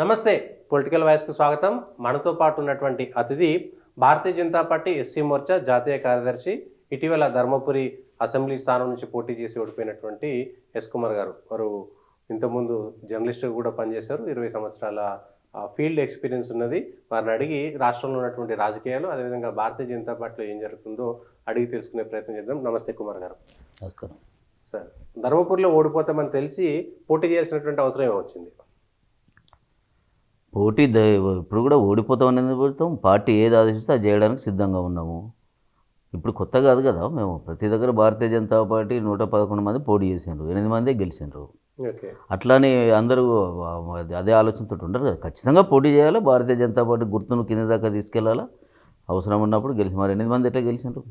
నమస్తే పొలిటికల్ వాయిస్కు స్వాగతం. మనతో పాటు ఉన్నటువంటి అతిథి భారతీయ జనతా పార్టీ ఎస్సీ మోర్చా జాతీయ కార్యదర్శి, ఇటీవల ధర్మపురి అసెంబ్లీ స్థానం నుంచి పోటీ చేసి ఓడిపోయినటువంటి ఎస్ కుమార్ గారు. వారు ఇంతకుముందు జర్నలిస్ట్గా కూడా పనిచేశారు. 20 సంవత్సరాల ఫీల్డ్ ఎక్స్పీరియన్స్ ఉన్నది. వారిని అడిగి రాష్ట్రంలో ఉన్నటువంటి రాజకీయాలు, అదేవిధంగా భారతీయ జనతా పార్టీలో ఏం జరుగుతుందో అడిగి తెలుసుకునే ప్రయత్నం చేద్దాం. నమస్తే కుమార్ గారు. నమస్కారం సార్, ధర్మపురిలో ఓడిపోతామని తెలిసి పోటీ చేయాల్సినటువంటి అవసరం ఏమొచ్చింది? పోటీ ఇప్పుడు కూడా ఓడిపోతామని పోతాం. పార్టీ ఏది ఆదేశిస్తే అది చేయడానికి సిద్ధంగా ఉన్నాము. ఇప్పుడు కొత్త కాదు కదా, మేము ప్రతి దగ్గర భారతీయ జనతా పార్టీ 111 మంది పోటీ చేసిండ్రు, 8 మందే గెలిచిండ్రు. అట్లానే అందరూ అదే ఆలోచనతో ఉండరు కదా. ఖచ్చితంగా పోటీ చేయాలి, భారతీయ జనతా పార్టీ గుర్తును కింద దాకా తీసుకెళ్లాలా, అవసరం ఉన్నప్పుడు గెలిచి. మరి 8 మంది ఎట్లా గెలిచిండ్రు?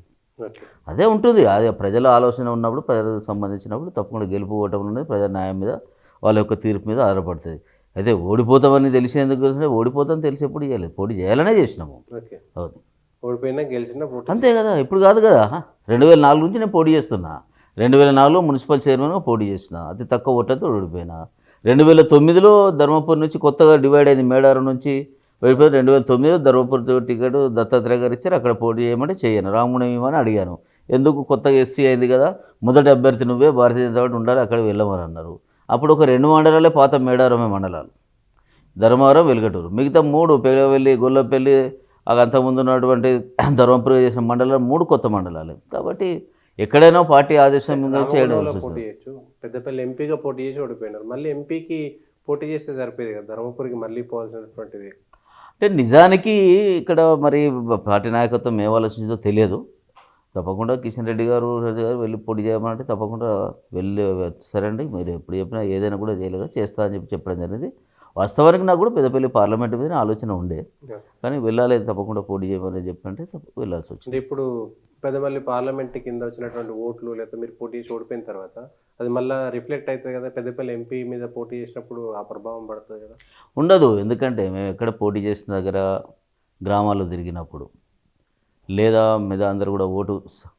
అదే ఉంటుంది. అదే ప్రజల ఆలోచన ఉన్నప్పుడు, ప్రజలకు సంబంధించినప్పుడు తప్పకుండా గెలుపు ఓటమి అనేది ప్రజా న్యాయం మీద, వాళ్ళ యొక్క తీర్పు మీద ఆధారపడుతుంది. అయితే ఓడిపోతామని తెలిసేందుకు ఓడిపోతామని తెలిసేప్పుడు చేయలేదు, పోటీ చేయాలనే చేసినాము. అవును, ఓడిపోయినా గెలిచినా అంతే కదా. ఇప్పుడు కాదు కదా, 2004 నుంచి నేను పోటీ చేస్తున్నా. 2004లో మున్సిపల్ చైర్మన్గా పోటీ చేసిన, అతి తక్కువ ఓట్లతో ఓడిపోయినా. 2009లో ధర్మపురి నుంచి కొత్తగా డివైడ్ అయింది, మేడారం నుంచి వెళ్ళిపోయి 2009లో ధర్మపురి టికెట్ దత్తాత్రేయ గారు ఇచ్చారు. అక్కడ పోటీ చేయమంటే చేయను, రాముని అని అడిగాను. ఎందుకు, కొత్తగా ఎస్సీ అయింది కదా, మొదటి అభ్యర్థి నువ్వే, భారతీయ జనతా పార్టీ ఉండాలి, అక్కడ వెళ్ళమని అన్నారు. అప్పుడు ఒక 2 మండలాలే పాత మేడారమే మండలాలు, ధర్మవరం, వెలుగటూరు. మిగతా 3 పెగవెల్లి, గొల్లపల్లి, అంతకుముందు ఉన్నటువంటి ధర్మపురి చేసిన మండలాలు 3 కొత్త మండలాలు. కాబట్టి ఎక్కడైనా పార్టీ ఆదేశం చేయడం. పెద్దపల్లి ఎంపీగా పోటీ చేసి ఓడిపోయినారు, మళ్ళీ ఎంపీకి పోటీ చేస్తే సరిపోయేది కదా, ధర్మపురికి మళ్ళీ పోవాల్సినటువంటిది. అంటే నిజానికి ఇక్కడ మరి పార్టీ నాయకత్వం ఏం ఆలోచించిందో తెలియదు. తప్పకుండా కిషన్ రెడ్డి గారు వెళ్ళి పోటీ చేయమంటే తప్పకుండా వెళ్ళి, సరే అండి మీరు ఎప్పుడు చెప్పినా ఏదైనా కూడా చేయలేదు, చేస్తా అని చెప్పడం జరిగింది. వాస్తవానికి నాకు కూడా పెద్దపల్లి పార్లమెంట్ మీద ఆలోచన ఉండే, కానీ వెళ్ళాలి తప్పకుండా పోటీ చేయమని చెప్పంటే వెళ్ళాల్సి వచ్చింది. ఇప్పుడు పెద్దపల్లి పార్లమెంట్ కింద వచ్చినటువంటి ఓట్లు, లేకపోతే మీరు పోటీ చేసి ఓడిపోయిన తర్వాత అది మళ్ళీ రిఫ్లెక్ట్ అవుతుంది కదా, పెద్దపల్లి ఎంపీ మీద పోటీ చేసినప్పుడు ఆ ప్రభావం పడుతుంది కదా? ఉండదు, ఎందుకంటే మేము ఎక్కడ పోటీ చేసిన దగ్గర గ్రామాల్లో తిరిగినప్పుడు, లేదా మీద అందరూ కూడా ఓటు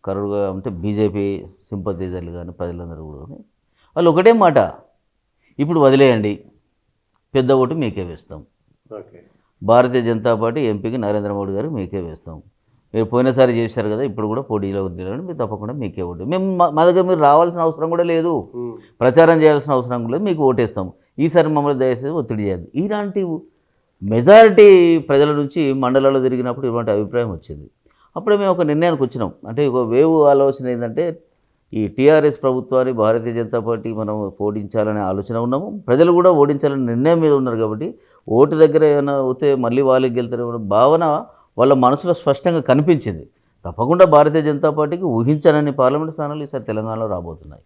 కరువుగా ఉంటే బీజేపీ సింపథైజర్లు కానీ ప్రజలందరూ కూడా వాళ్ళు ఒకటే మాట, ఇప్పుడు వదిలేయండి, పెద్ద ఓటు మీకే వేస్తాం. భారతీయ జనతా పార్టీ ఎంపీకి నరేంద్ర మోడీ గారికి మీకే వేస్తాం. మీరు పోయినసారి చేశారు కదా, ఇప్పుడు కూడా పోటీలో వదిలేయండి, మీరు తప్పకుండా మీకే ఓటు. మేము మా దగ్గర మీరు రావాల్సిన అవసరం కూడా లేదు, ప్రచారం చేయాల్సిన అవసరం కూడా లేదు, మీకు ఓటేస్తాం. ఈసారి మమ్మల్ని దయచేసి ఒత్తిడి చేయదు. ఇలాంటి మెజారిటీ ప్రజల నుంచి మండలాల్లో తిరిగినప్పుడు ఇలాంటి అభిప్రాయం వచ్చింది. అప్పుడే మేము ఒక నిర్ణయానికి వచ్చినాం. అంటే ఒక వేవ్ ఆలోచన ఏంటంటే, ఈ టీఆర్ఎస్ ప్రభుత్వాన్ని భారతీయ జనతా పార్టీ మనం ఓడించాలనే ఆలోచన ఉన్నాము. ప్రజలు కూడా ఓడించాలనే నిర్ణయం మీద ఉన్నారు. కాబట్టి ఓటు దగ్గర ఏమైనా అవుతే మళ్ళీ వాళ్ళకి గెలుతారు భావన వాళ్ళ మనసులో స్పష్టంగా కనిపించింది. తప్పకుండా భారతీయ జనతా పార్టీకి ఊహించాలని పార్లమెంట్ స్థానాలు ఈసారి తెలంగాణలో రాబోతున్నాయి.